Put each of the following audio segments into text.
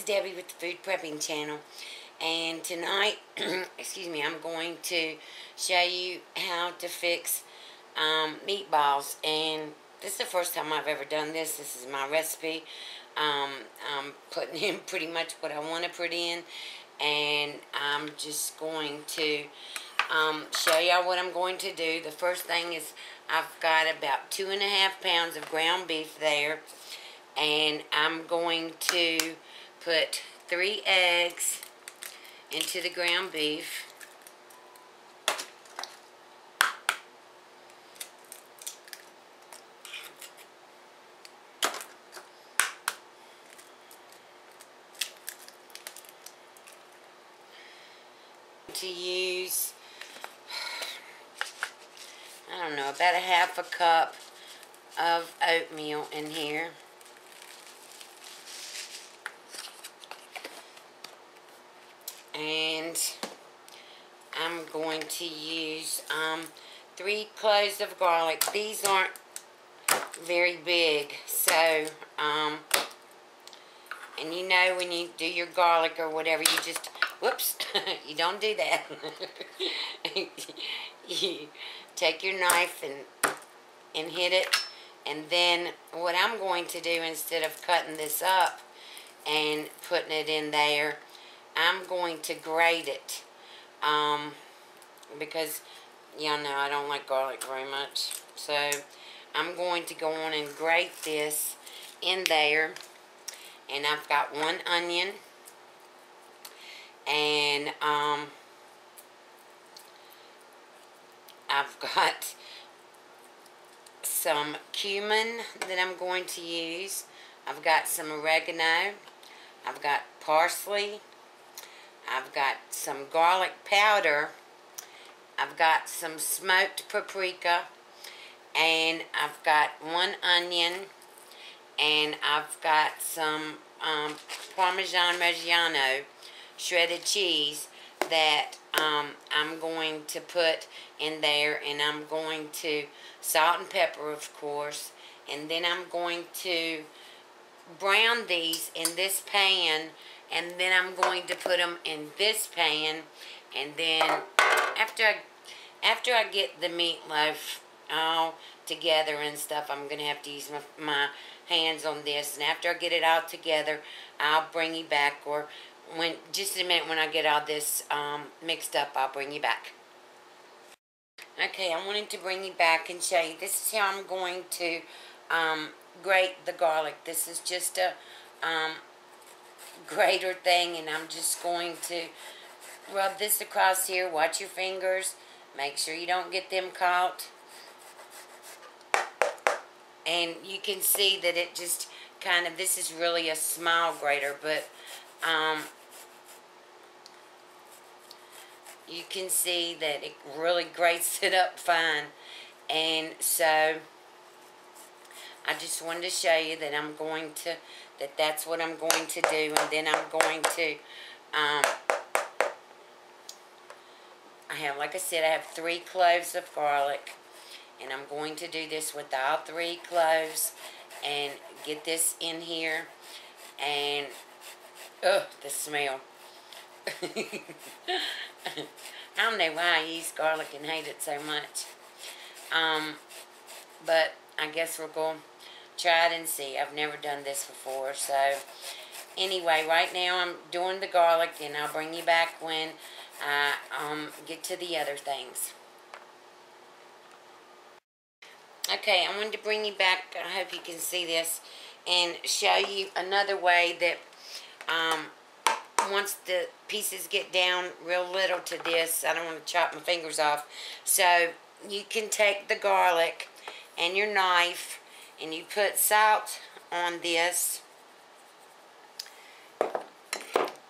is Debbie with the Food Prepping Channel, and tonight, excuse me, I'm going to show you how to fix meatballs. And this is the first time I've ever done this. This is my recipe. I'm putting in pretty much what I want to put in, and I'm just going to show y'all what I'm going to do. The first thing is I've got about 2.5 pounds of ground beef there, and I'm going to put 3 eggs into the ground beef. To use, I don't know, about 1/2 cup of oatmeal in here. And I'm going to use 3 cloves of garlic. These aren't very big, so and you know when you do your garlic or whatever, you just, whoops, you don't do that. You take your knife and hit it, and then what I'm going to do, instead of cutting this up and putting it in there, I'm going to grate it, because y'all know I don't like garlic very much. So I'm going to go on and grate this in there. And I've got 1 onion, and I've got some cumin that I'm going to use. I've got some oregano. I've got parsley. I've got some garlic powder. I've got some smoked paprika. And I've got 1 onion. And I've got some Parmesan Reggiano shredded cheese that I'm going to put in there. And I'm going to salt and pepper, of course. And then I'm going to brown these in this pan. And then I'm going to put them in this pan. And then after I get the meatloaf all together and stuff, I'm going to have to use my hands on this. And after I get it all together, I'll bring you back. Or when, just in a minute, when I get all this mixed up, I'll bring you back. Okay, I wanted to bring you back and show you. This is how I'm going to grate the garlic. This is just a grater thing, and I'm just going to rub this across here. Watch your fingers. Make sure you don't get them caught. And you can see that it just kind of, this is really a small grater, but you can see that it really grates it up fine. And so I just wanted to show you that I'm going to, that's what I'm going to do. And then I'm going to, I have, like I said, I have 3 cloves of garlic. And I'm going to do this with all 3 cloves and get this in here. And, ugh, the smell. I don't know why I use garlic and hate it so much. But I guess we're going to try it and see. I've never done this before. So, anyway, right now I'm doing the garlic, and I'll bring you back when I get to the other things. Okay, I wanted to bring you back, I hope you can see this, and show you another way that once the pieces get down real little to this, I don't want to chop my fingers off, so you can take the garlic and your knife, and you put salt on this,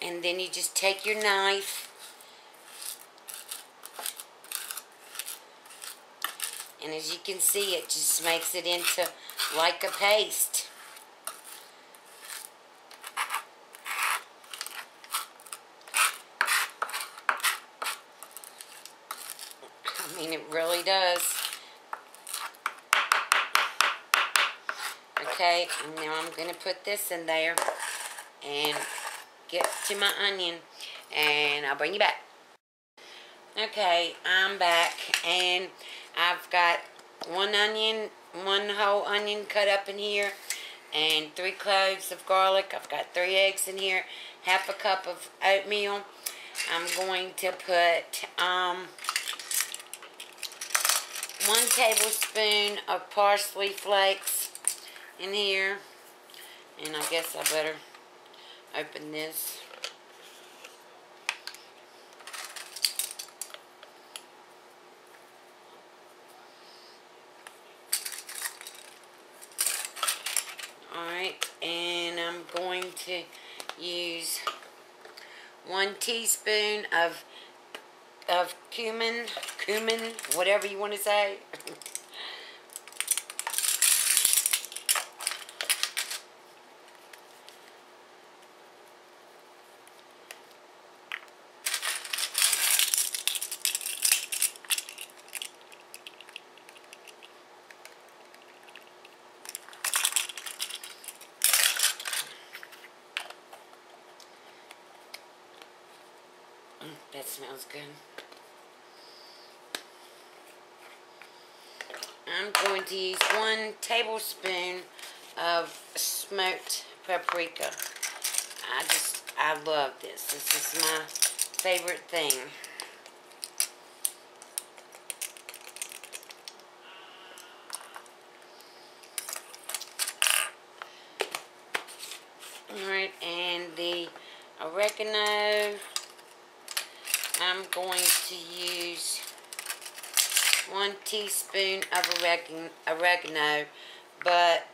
and then you just take your knife, and as you can see, it just makes it into like a paste. I mean, it really does. Okay, and now I'm going to put this in there. And get to my onion, and I'll bring you back. Okay, I'm back, and I've got one whole onion cut up in here, and 3 cloves of garlic. I've got 3 eggs in here, half a cup of oatmeal. I'm going to put 1 tablespoon of parsley flakes in here, and I guess I better open this. Alright, and I'm going to use 1 teaspoon of cumin, whatever you want to say. That smells good. I'm going to use 1 tablespoon of smoked paprika. I love this. This is my favorite thing. Alright, and the oregano, I'm going to use 1 teaspoon of oregano, but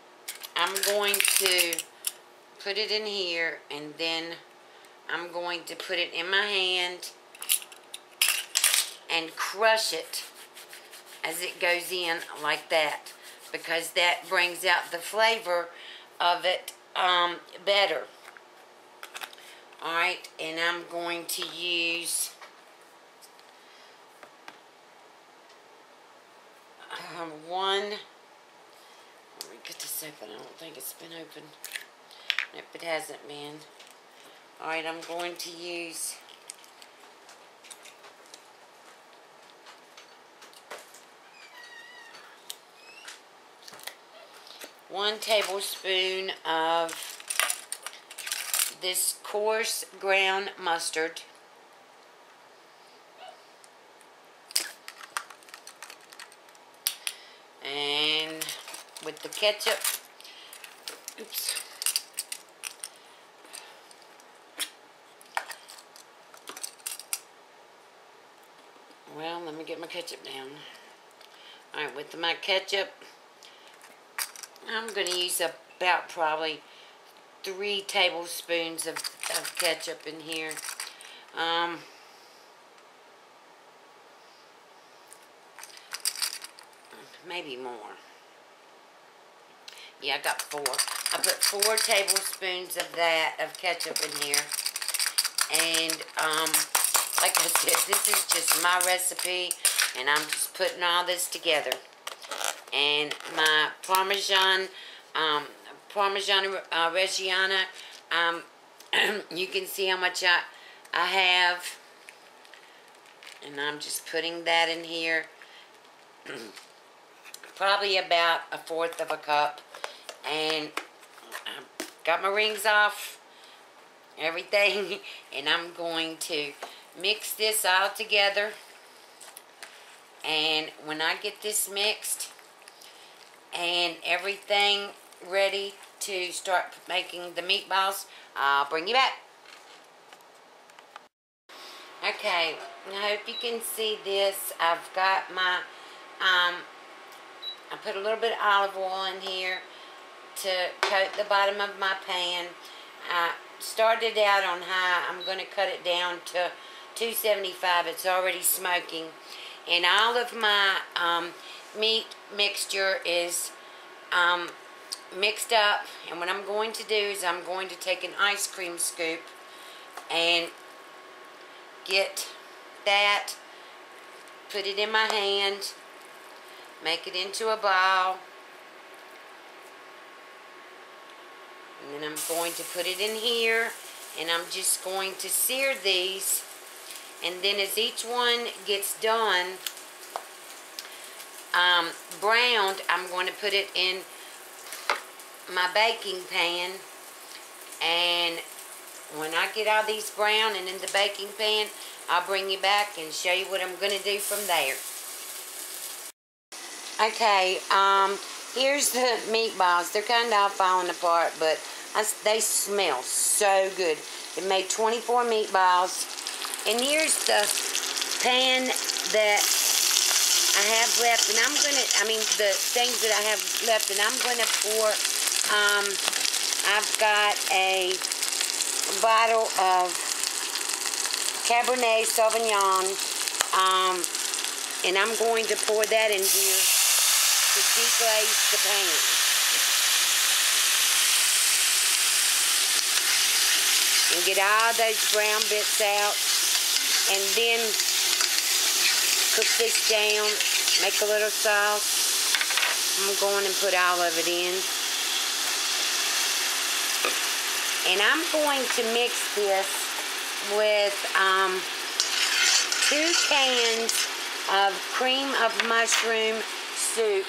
I'm going to put it in here, and then I'm going to put it in my hand and crush it as it goes in like that, because that brings out the flavor of it better. Alright, and I'm going to use let me get this open. I don't think it's been open. Nope, it hasn't been. Alright, I'm going to use one tablespoon of this coarse ground mustard. And with the ketchup, oops, well, let me get my ketchup down. Alright, with my ketchup, I'm going to use about probably 3 tablespoons of ketchup in here. Maybe more. Yeah, I got 4. I put 4 tablespoons of ketchup in here. And, like I said, this is just my recipe, and I'm just putting all this together. And my Parmesan Reggiana, you can see how much I have. And I'm just putting that in here. Probably about 1/4 of a cup. And I got my rings off, everything, and I'm going to mix this all together. And when I get this mixed and everything ready to start making the meatballs, I'll bring you back. Okay, I hope you can see this. I've got my I put a little bit of olive oil in here to coat the bottom of my pan. I started out on high. I'm going to cut it down to 275. It's already smoking. And all of my meat mixture is mixed up. And what I'm going to do is I'm going to take an ice cream scoop and get that, put it in my hand, make it into a ball, and then I'm going to put it in here, And I'm just going to sear these. And then as each one gets done, browned, I'm going to put it in my baking pan. And when I get all these brown and in the baking pan, I'll bring you back and show you what I'm going to do from there. Okay, here's the meatballs. They're kind of all falling apart, but they smell so good. It made 24 meatballs. And here's the pan that I have left. And I'm going to, the things that I have left. And I'm going to pour, I've got a bottle of Cabernet Sauvignon. And I'm going to pour that in here to deglaze the pan. And get all those brown bits out. And then cook this down. Make a little sauce. I'm going to put all of it in. And I'm going to mix this with 2 cans of cream of mushroom soup.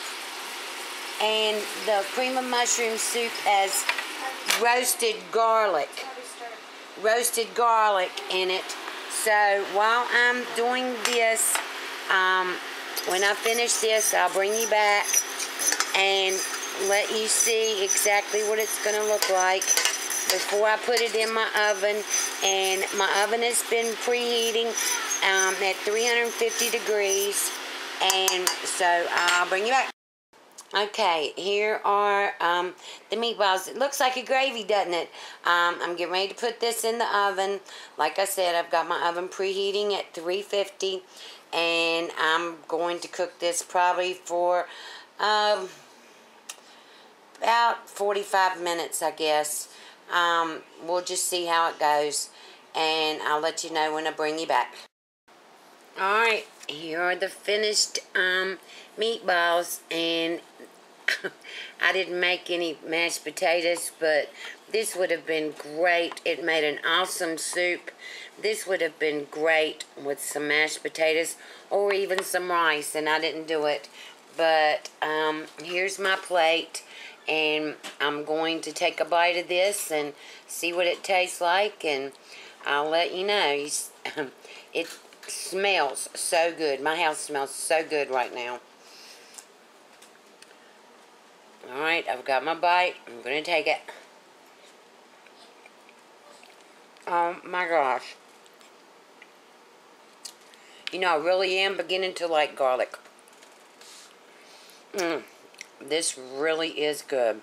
And the cream of mushroom soup has roasted garlic in it. So while I'm doing this, when I finish this, I'll bring you back and let you see exactly what it's going to look like before I put it in my oven. And my oven has been preheating at 350 degrees. And so I'll bring you back. Okay, here are the meatballs. It looks like a gravy, doesn't it? I'm getting ready to put this in the oven. Like I said, I've got my oven preheating at 350. And I'm going to cook this probably for about 45 minutes, I guess. We'll just see how it goes. And I'll let you know when I bring you back. Alright, here are the finished meatballs, and I didn't make any mashed potatoes, but this would have been great. It made an awesome soup. This would have been great with some mashed potatoes or even some rice, and I didn't do it. But here's my plate, and I'm going to take a bite of this and see what it tastes like, and I'll let you know. It smells so good. My house smells so good right now. Alright, I've got my bite. I'm going to take it. Oh my gosh. You know, I really am beginning to like garlic. This really is good.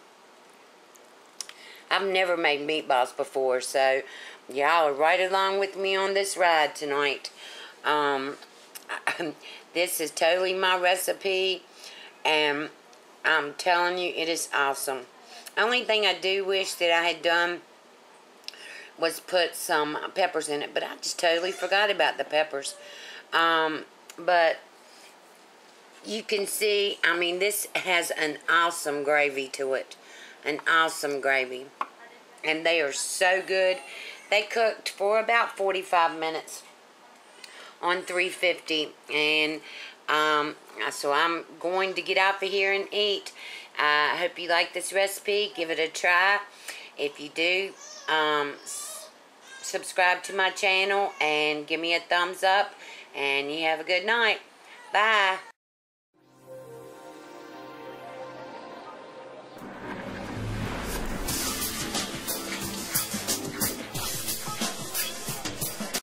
I've never made meatballs before, so y'all are right along with me on this ride tonight. This is totally my recipe, and I'm telling you, it is awesome. Only thing I do wish that I had done was put some peppers in it, but I just totally forgot about the peppers. But you can see, this has an awesome gravy to it. An awesome gravy. And they are so good. They cooked for about 45 minutes on 350. And so I'm going to get out of here and eat. I hope you like this recipe. Give it a try. If you do, subscribe to my channel and give me a thumbs up. And you have a good night. Bye.